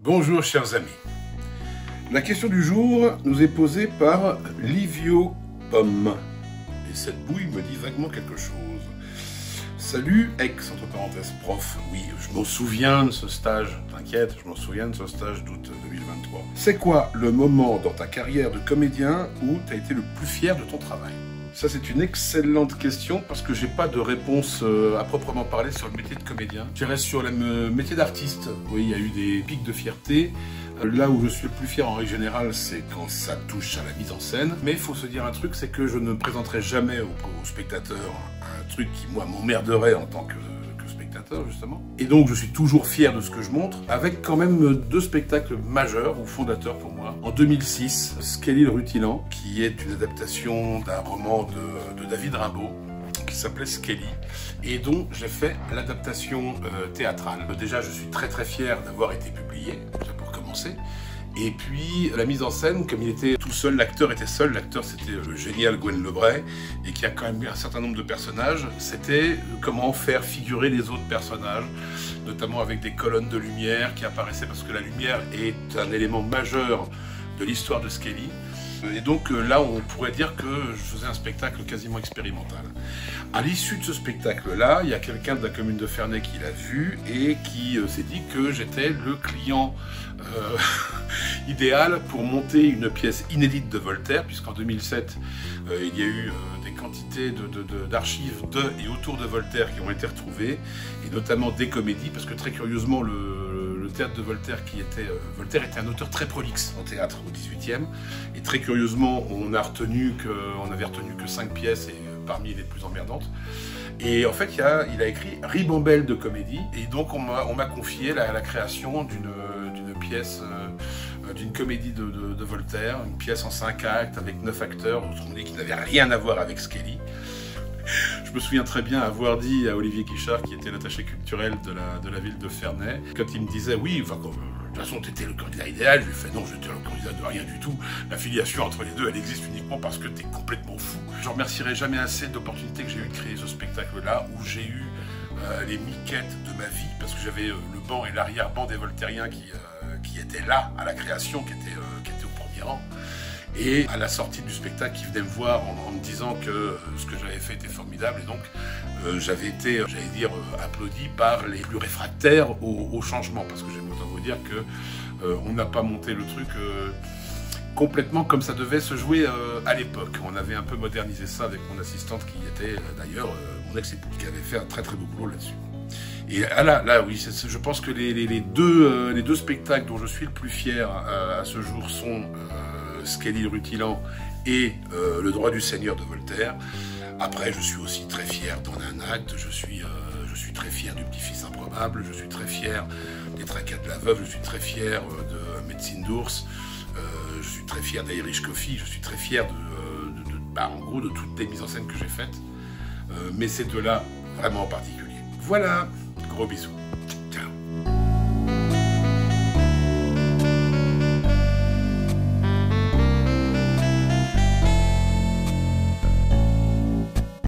Bonjour chers amis. La question du jour nous est posée par Livio Pomme. Et cette bouille me dit vaguement quelque chose. Salut, ex, entre parenthèses, prof. Oui, je m'en souviens de ce stage, t'inquiète, je m'en souviens de ce stage d'août 2023. C'est quoi le moment dans ta carrière de comédien où tu as été le plus fier de ton travail? Ça, c'est une excellente question parce que j'ai pas de réponse à proprement parler sur le métier de comédien. Je dirais sur le métier d'artiste. Oui, il y a eu des pics de fierté. Là où je suis le plus fier en règle générale, c'est quand ça touche à la mise en scène. Mais il faut se dire un truc, c'est que je ne présenterai jamais aux spectateurs un truc qui, moi, m'emmerderait en tant que spectateur, justement. Et donc, je suis toujours fier de ce que je montre, avec quand même deux spectacles majeurs ou fondateurs pour moi. En 2006, Skelly le Rutilant, qui est une adaptation d'un roman de David Rimbaud, qui s'appelait Skelly, et dont j'ai fait l'adaptation théâtrale. Déjà, je suis très très fier d'avoir été publié, déjà pour commencer. Et puis, la mise en scène, comme il était tout seul, l'acteur était seul, l'acteur c'était le génial Gwen Lebray, et qui a quand même eu un certain nombre de personnages, c'était comment faire figurer les autres personnages, notamment avec des colonnes de lumière qui apparaissaient, parce que la lumière est un élément majeur de l'histoire de Skelly. Et donc là, on pourrait dire que je faisais un spectacle quasiment expérimental. À l'issue de ce spectacle-là, il y a quelqu'un de la commune de Ferney qui l'a vu et qui s'est dit que j'étais le client idéal pour monter une pièce inédite de Voltaire, puisqu'en 2007, il y a eu des quantités d'archives de et autour de Voltaire qui ont été retrouvées, et notamment des comédies, parce que très curieusement, le théâtre de Voltaire, Voltaire était un auteur très prolixe en théâtre au XVIIIe, et très curieusement, on avait retenu que 5 pièces, et parmi les plus emmerdantes. Et en fait, il a écrit ribambelle de comédies, et donc on m'a confié la création d'une pièce, d'une comédie de Voltaire, une pièce en 5 actes avec 9 acteurs, autrement dit qui n'avait rien à voir avec Skelly. Je me souviens très bien avoir dit à Olivier Guichard, qui était l'attaché culturel de la ville de Ferney, quand il me disait oui, enfin, de toute façon tu étais le candidat idéal, je lui ai fait non, je n'étais le candidat de rien du tout, la filiation entre les deux elle existe uniquement parce que tu es complètement fou. Je ne remercierai jamais assez de l'opportunité que j'ai eu de créer ce spectacle-là, où j'ai eu les miquettes de ma vie, parce que j'avais le banc et l'arrière-banc des Voltairiens qui étaient là à la création, qui étaient au premier rang. Et à la sortie du spectacle, qui venait me voir en me disant que ce que j'avais fait était formidable. Et donc, j'avais été, j'allais dire, applaudi par les plus réfractaires au changement. Parce que j'aime autant vous dire que on n'a pas monté le truc complètement comme ça devait se jouer à l'époque. On avait un peu modernisé ça avec mon assistante, qui était d'ailleurs mon ex-épouse, qui avait fait un très très beau boulot là-dessus. Et là, oui, je pense que les deux spectacles dont je suis le plus fier à ce jour sont Skelly le Rutilant et Le droit du Seigneur de Voltaire. Après, je suis aussi très fier d'En un acte, je suis très fier du Petit-Fils improbable, je suis très fier des Tracas de la Veuve, je suis très fier de Médecine d'ours, je suis très fier d'Irish Coffee, je suis très fier en gros de toutes les mises en scène que j'ai faites, mais ces deux-là vraiment en particulier. Voilà, gros bisous.